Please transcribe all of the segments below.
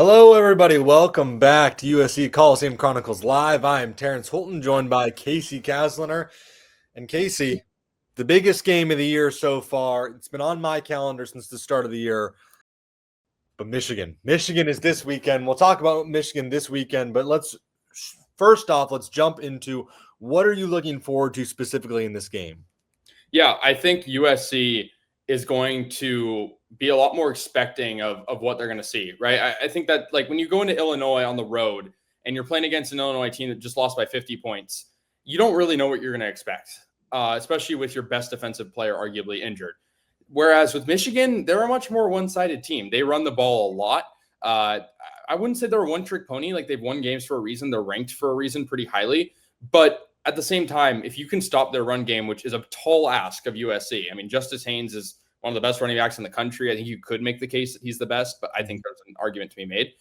Hello, everybody. Welcome back to USC Coliseum Chronicles Live. I am Terence Holton, joined by Kasey Kazliner. And Kasey, the biggest game of the year so far. It's been on my calendar since the start of the year. But Michigan is this weekend. We'll talk about Michigan this weekend. But first off, let's jump into what are you looking forward to specifically in this game? Yeah, I think USC is going to be a lot more expecting of what they're going to see, right? I think that like when you go into Illinois on the road and you're playing against an Illinois team that just lost by 50 points, you don't really know what you're going to expect, especially with your best defensive player arguably injured. Whereas with Michigan, they're a much more one-sided team. They run the ball a lot. I wouldn't say they're a one-trick pony. Like they've won games for a reason. They're ranked for a reason pretty highly. But at the same time, if you can stop their run game, which is a tall ask of USC, I mean, Justice Haynes is one of the best running backs in the country. I think you could make the case that he's the best, but I think there's an argument to be made.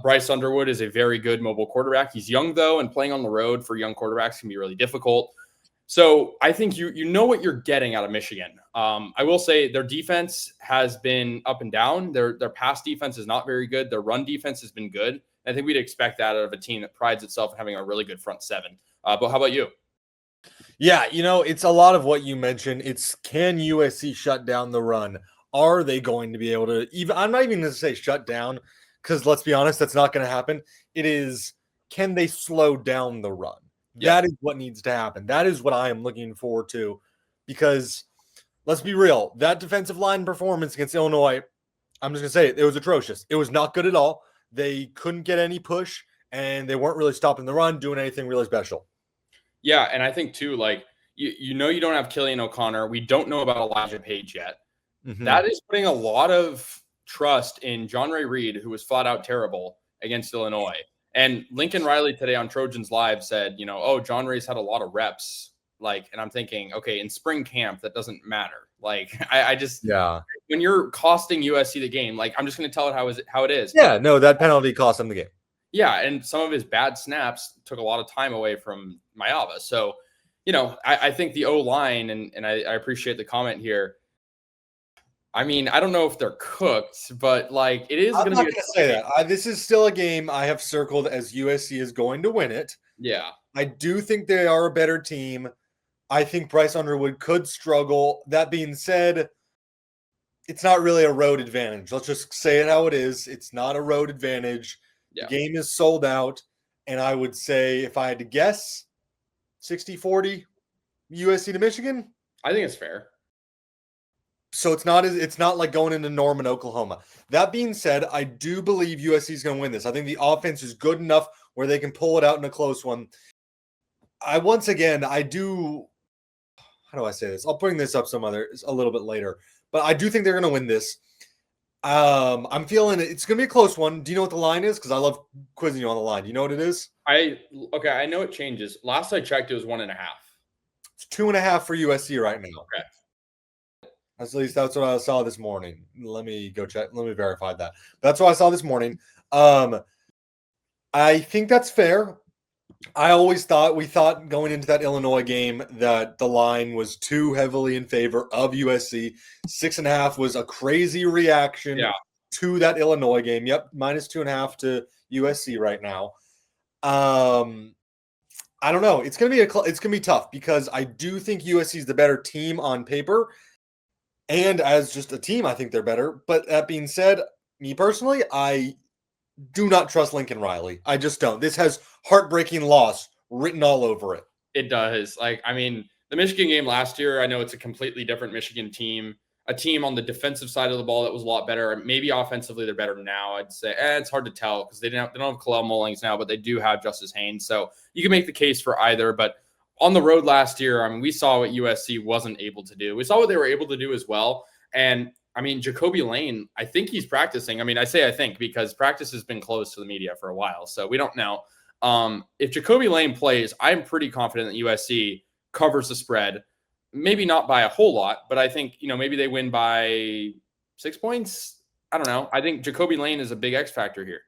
Bryce Underwood is a very good mobile quarterback. He's young, though, and playing on the road for young quarterbacks can be really difficult. So I think you know what you're getting out of Michigan. I will say their defense has been up and down. Their pass defense is not very good. Their run defense has been good. I think we'd expect that out of a team that prides itself in having a really good front seven. But how about you? Yeah, it's a lot of what you mentioned. It's can USC shut down the run? Are they going to be able to I'm not even going to say shut down because let's be honest, that's not going to happen. It is, can they slow down the run? Yeah. That is what needs to happen. That is what I am looking forward to because let's be real. That defensive line performance against Illinois, I'm just going to say it was atrocious. It was not good at all. They couldn't get any push and they weren't really stopping the run, doing anything really special. Yeah, and I think too, like you don't have Killian O'Connor. We don't know about Elijah Page yet. Mm-hmm. That is putting a lot of trust in John Ray Reed, who was flat out terrible against Illinois. And Lincoln Riley today on Trojans Live said, John Ray's had a lot of reps. And I'm thinking, okay, in spring camp, that doesn't matter. I just when you're costing USC the game, I'm just going to tell it how it is. Yeah, no, that penalty cost them the game. Yeah, and some of his bad snaps took a lot of time away from Mayava. So, I think the O-line, and I appreciate the comment here. I mean, I don't know if they're cooked, but it is going to be. I'm not going to say that. This is still a game I have circled as USC is going to win it. Yeah. I do think they are a better team. I think Bryce Underwood could struggle. That being said, it's not really a road advantage. Let's just say it how it is. It's not a road advantage. Yeah. The game is sold out, and I would say if I had to guess, 60-40 USC to Michigan. I think it's fair. So it's not like going into Norman, Oklahoma. That being said, I do believe USC is going to win this. I think the offense is good enough where they can pull it out in a close one. How do I say this? I'll bring this up a little bit later, but I do think they're going to win this. I'm feeling it's going to be a close one. Do you know what the line is? Because I love quizzing you on the line. Do you know what it is? I know it changes. Last I checked, it was 1.5. It's 2.5 for USC right now. Okay. At least that's what I saw this morning. Let me go check. Let me verify that. That's what I saw this morning. I think that's fair. We thought going into that Illinois game that the line was too heavily in favor of USC. 6.5 was a crazy reaction to that Illinois game. Yep, -2.5 to USC right now. I don't know. It's gonna be tough because I do think USC is the better team on paper, and as just a team, I think they're better. But that being said, me personally, I do not trust Lincoln Riley. I just don't. This has heartbreaking loss written all over it. It does. The Michigan game last year, I know it's a completely different Michigan team, a team on the defensive side of the ball that was a lot better. Maybe offensively they're better now. I'd say it's hard to tell because they don't have Kalel Mullings now, but they do have Justice Haynes. So you can make the case for either. But on the road last year, we saw what USC wasn't able to do. We saw what they were able to do as well. And Jacoby Lane, I think he's practicing. I say I think because practice has been closed to the media for a while, so we don't know. If Jacoby Lane plays, I'm pretty confident that USC covers the spread. Maybe not by a whole lot, but I think, maybe they win by 6 points. I don't know. I think Jacoby Lane is a big X factor here.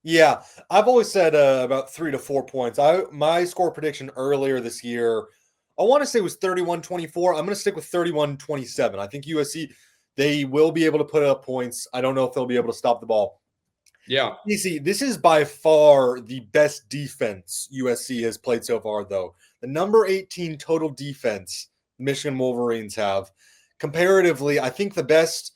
Yeah, I've always said about 3 to 4 points. My score prediction earlier this year, I want to say was 31-24. I'm going to stick with 31-27. I think USC, they will be able to put up points. I don't know if they'll be able to stop the ball. Yeah. Kasey, this is by far the best defense USC has played so far, though. The number 18 total defense Michigan Wolverines have. Comparatively, I think the best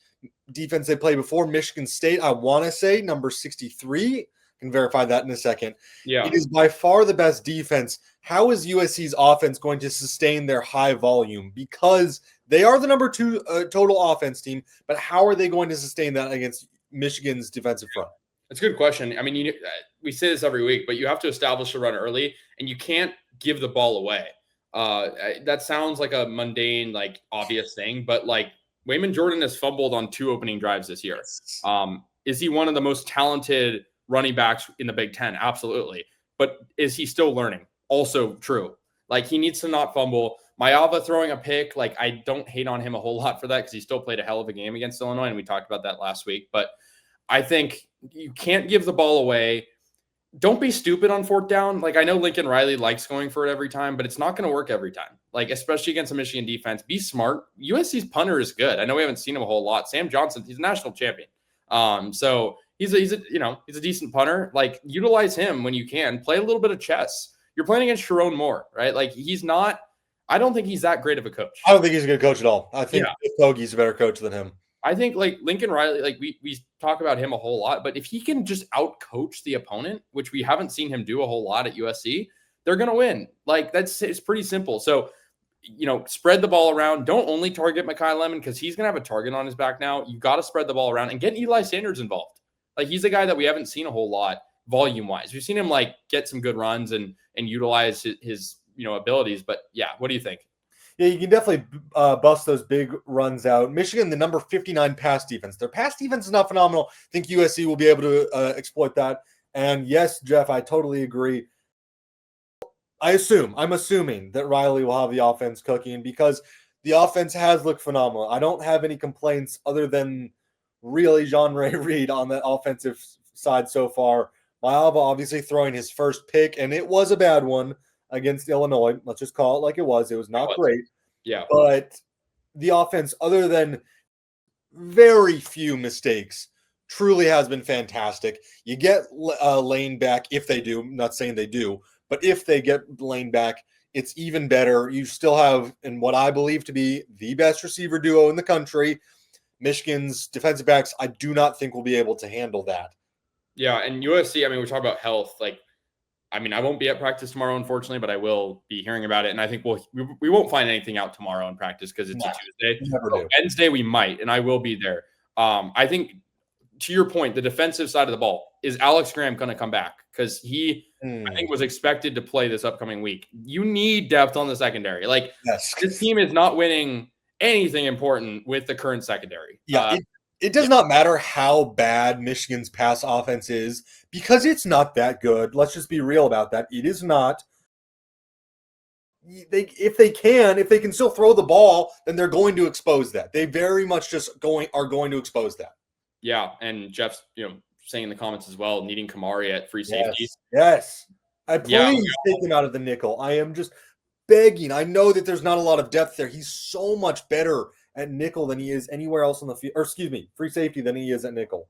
defense they played before Michigan State, I want to say number 63. I can verify that in a second. Yeah. It is by far the best defense. How is USC's offense going to sustain their high volume? Because they are the number 2 total offense team, but how are they going to sustain that against Michigan's defensive front? That's a good question. I mean, we say this every week, but you have to establish a run early, and you can't give the ball away. That sounds like a mundane, like obvious thing, but like Wayman Jordan has fumbled on 2 opening drives this year. Is he one of the most talented running backs in the Big Ten? Absolutely. But is he still learning? Also true. Like, he needs to not fumble. Mayava throwing a pick, like, I don't hate on him a whole lot for that because he still played a hell of a game against Illinois, and we talked about that last week. But I think you can't give the ball away. Don't be stupid on 4th down. Like, I know Lincoln Riley likes going for it every time, but it's not going to work every time. Like, especially against a Michigan defense. Be smart. USC's punter is good. I know we haven't seen him a whole lot. Sam Johnson, he's a national champion. So he's a decent punter. Like, utilize him when you can. Play a little bit of chess. You're playing against Sharon Moore, right? Like, I don't think he's that great of a coach. I don't think he's a good coach at all. I think Hoagie's a better coach than him. I think like Lincoln Riley, like we talk about him a whole lot, but if he can just out-coach the opponent, which we haven't seen him do a whole lot at USC, they're going to win. Like, it's pretty simple. So, spread the ball around. Don't only target Mekhi Lemon because he's going to have a target on his back now. You got to spread the ball around and get Eli Sanders involved. Like, he's a guy that we haven't seen a whole lot volume-wise. We've seen him like get some good runs and utilize his abilities. But yeah, what do you think? Yeah, you can definitely bust those big runs out. Michigan, the number 59 pass defense. Their pass defense is not phenomenal. I think USC will be able to exploit that. And yes, Jeff, I totally agree. I'm assuming that Riley will have the offense cooking because the offense has looked phenomenal. I don't have any complaints other than really Jean-Ray Reed on the offensive side so far. Mayava obviously throwing his first pick, and it was a bad one against Illinois. Let's just call it like it was. It was not great. Yeah. But the offense, other than very few mistakes, truly has been fantastic. You get Lane back if they do. I'm not saying they do, but if they get Lane back, it's even better. You still have, in what I believe to be the best receiver duo in the country, Michigan's defensive backs, I do not think will be able to handle that. Yeah, and USC, I mean, we're talking about health. Like, I mean, I won't be at practice tomorrow, unfortunately, but I will be hearing about it. And I think we won't find anything out tomorrow in practice because it's a Tuesday. Wednesday, we might, and I will be there. I think, to your point, the defensive side of the ball, is Alex Graham going to come back? Because he, I think, was expected to play this upcoming week. You need depth on the secondary. Like, this team is not winning anything important with the current secondary. Yeah, it does not matter how bad Michigan's pass offense is because it's not that good. Let's just be real about that. It is not. If they can still throw the ball, then they're going to expose that. They very much are going to expose that. Yeah, and Jeff's saying in the comments as well, needing Kamari at free safety. Yes. Please take him out of the nickel. I am just begging. I know that there's not a lot of depth there. He's so much better at nickel than he is anywhere else on the field, or free safety than he is at nickel.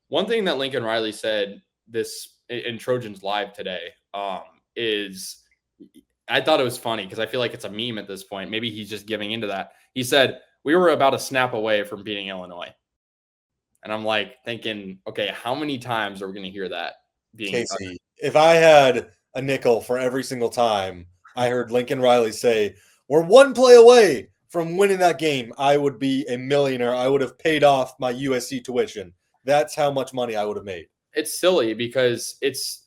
One thing that Lincoln Riley said in Trojans Live today is, I thought it was funny because I feel like it's a meme at this point. Maybe he's just giving into that. He said, we were about a snap away from beating Illinois. And I'm like thinking, okay, how many times are we going to hear that? Kasey, if I had a nickel for every single time I heard Lincoln Riley say, we're one play away from winning that game, I would be a millionaire. I would have paid off my USC tuition. That's how much money I would have made. It's silly because it's,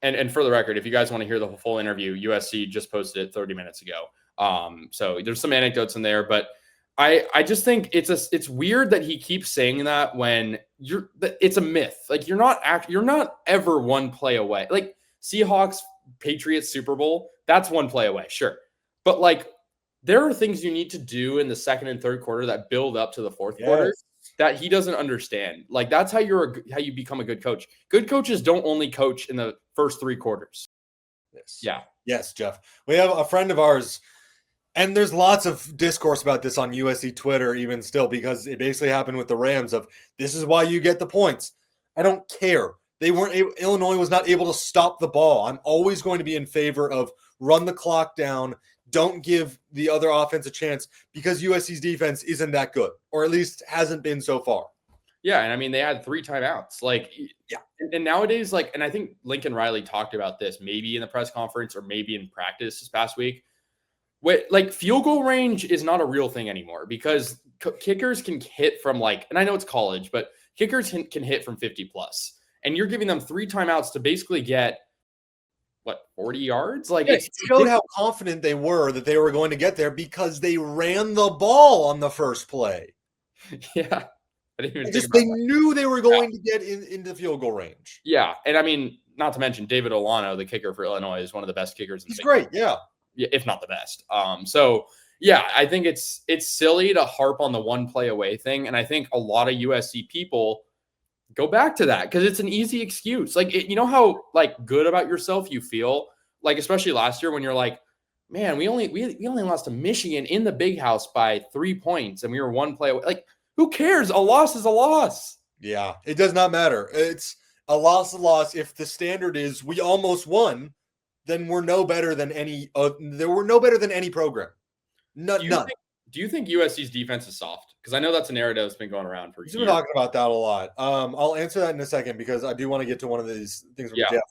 and for the record, if you guys want to hear the full interview, USC just posted it 30 minutes ago. So there's some anecdotes in there, but I just think it's weird that he keeps saying that when it's a myth. Like, you're not ever one play away. Like, Seahawks, Patriots, Super Bowl, that's one play away. Sure. But like, there are things you need to do in the second and third quarter that build up to the fourth quarter that he doesn't understand. Like, that's how you become a good coach. Good coaches don't only coach in the first 3 quarters. Yes. Yeah. Yes, Jeff. We have a friend of ours, and there's lots of discourse about this on USC Twitter even still, because it basically happened with the Rams of, this is why you get the points. I don't care. Illinois was not able to stop the ball. I'm always going to be in favor of run the clock down. Don't give the other offense a chance because USC's defense isn't that good, or at least hasn't been so far. Yeah, and I mean, they had 3 timeouts. And nowadays, and I think Lincoln Riley talked about this maybe in the press conference or maybe in practice this past week. Field goal range is not a real thing anymore because kickers can hit from and I know it's college, but kickers can hit from 50 plus. And you're giving them 3 timeouts to basically get 40 yards? It showed how confident they were that they were going to get there because they ran the ball on the first play. Yeah. I didn't even they knew they were going to get into field goal range. Yeah. And I mean, not to mention David Olano, the kicker for Illinois, is one of the best kickers. He's great. Yeah. Yeah. If not the best. So yeah, I think it's silly to harp on the one play away thing. And I think a lot of USC people go back to that because it's an easy excuse. You know how good about yourself you feel, especially last year when you're like, man, we only lost to Michigan in the Big House by 3 points and we were 1 play away. Who cares? A loss is a loss. Yeah, it does not matter. It's a loss. If the standard is we almost won, then we're no better than any. We're no better than any program. None. Do you think USC's defense is soft? Because I know that's a narrative that's been going around for years. We've been talking about that a lot. I'll answer that in a second because I do want to get to one of these things from Jeff.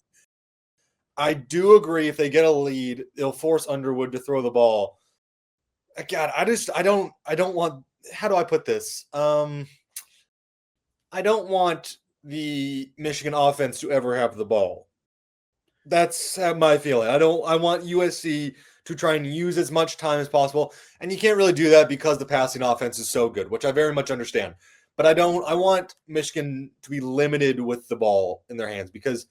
I do agree if they get a lead, they'll force Underwood to throw the ball. God, I don't want. How do I put this? I don't want the Michigan offense to ever have the ball. That's my feeling. I want USC to try and use as much time as possible. And you can't really do that because the passing offense is so good, which I very much understand. But I want Michigan to be limited with the ball in their hands because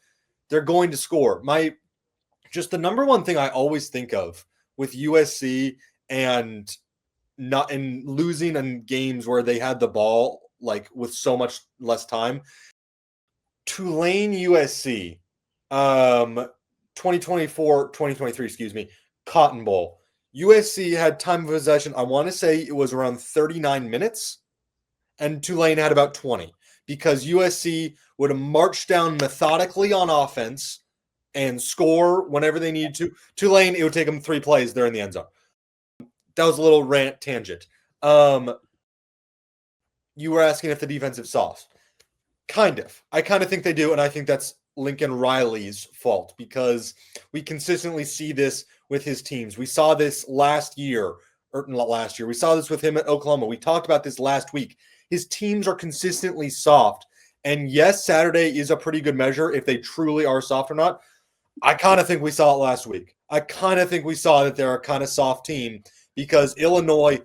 they're going to score. The number one thing I always think of with USC and not in losing in games where they had the ball with so much less time. Tulane USC 2023, Cotton Bowl. USC had time of possession. I want to say it was around 39 minutes, and Tulane had about 20 because USC would march down methodically on offense and score whenever they needed to. Tulane, it would take them 3 plays. They're in the end zone. That was a little rant tangent. You were asking if the defensive soft. Kind of. I kind of think they do, and I think that's Lincoln Riley's fault because we consistently see this with his teams. We saw this last year, or not last year. We saw this with him at Oklahoma. We talked about this last week. His teams are consistently soft. And yes, Saturday is a pretty good measure if they truly are soft or not. I kind of think we saw it last week. I kind of think we saw that they're a kind of soft team because Illinois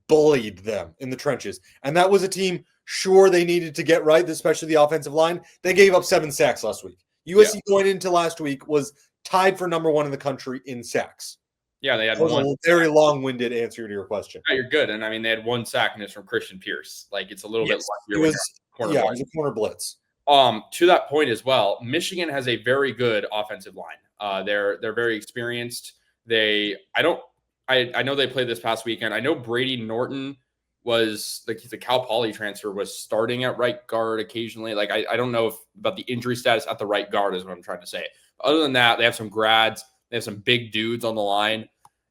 bullied them in the trenches. And that was a team, sure, they needed to get right, especially the offensive line. They gave up 7 sacks last week. USC going into last week was tied for number 1 in the country in sacks. Yeah, they had one. A very long-winded answer to your question. Yeah, you're good. And I mean, they had 1 sack and it's from Christian Pierce. It's a little bit luckier. It was a corner blitz. To that point as well, Michigan has a very good offensive line. They're very experienced. I know they played this past weekend. I know Brady Norton was the Cal Poly transfer was starting at right guard occasionally. I don't know about the injury status at the right guard is what I'm trying to say. Other than that, they have some grads. They have some big dudes on the line.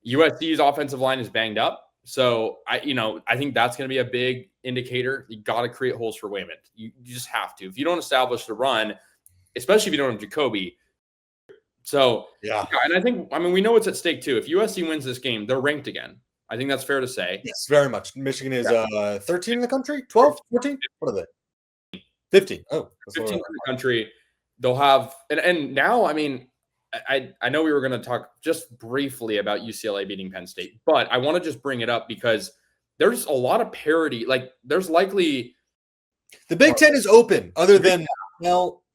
USC's offensive line is banged up. So I think that's going to be a big indicator. You got to create holes for Wayman. You just have to. If you don't establish the run, especially if you don't have Jacoby. So yeah. And we know what's at stake too. If USC wins this game, they're ranked again. I think that's fair to say. Yes, very much. Michigan is 13 in the country, 12, 14. What are they? 15. Oh, 15 in the country. They'll have and now. I mean, I know we were going to talk just briefly about UCLA beating Penn State, but I want to just bring it up because there's a lot of parity. There's likely the Big Ten is open. Other than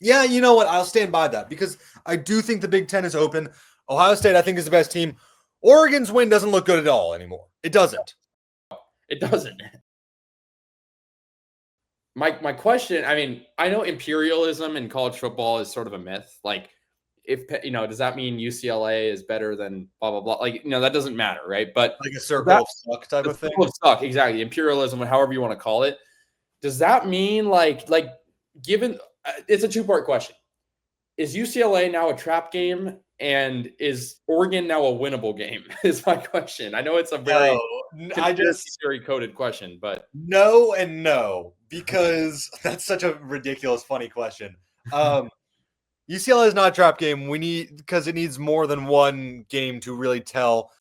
yeah, you know what? I'll stand by that because I do think the Big Ten is open. Ohio State, I think, is the best team. Oregon's win doesn't look good at all anymore. It doesn't. It doesn't. My question, I mean, I know imperialism in college football is sort of a myth. If does that mean UCLA is better than blah blah blah? That doesn't matter, right? But a circle of suck type of thing. Suck, exactly. Imperialism, however you want to call it. Does that mean given it's a 2-part question. is UCLA now a trap game, and is Oregon now a winnable game? Is my question. I know it's a very conspiracy theory coded question, but no and no, because that's such a ridiculous, funny question. UCLA is not a trap game. Because it needs more than one game to really tell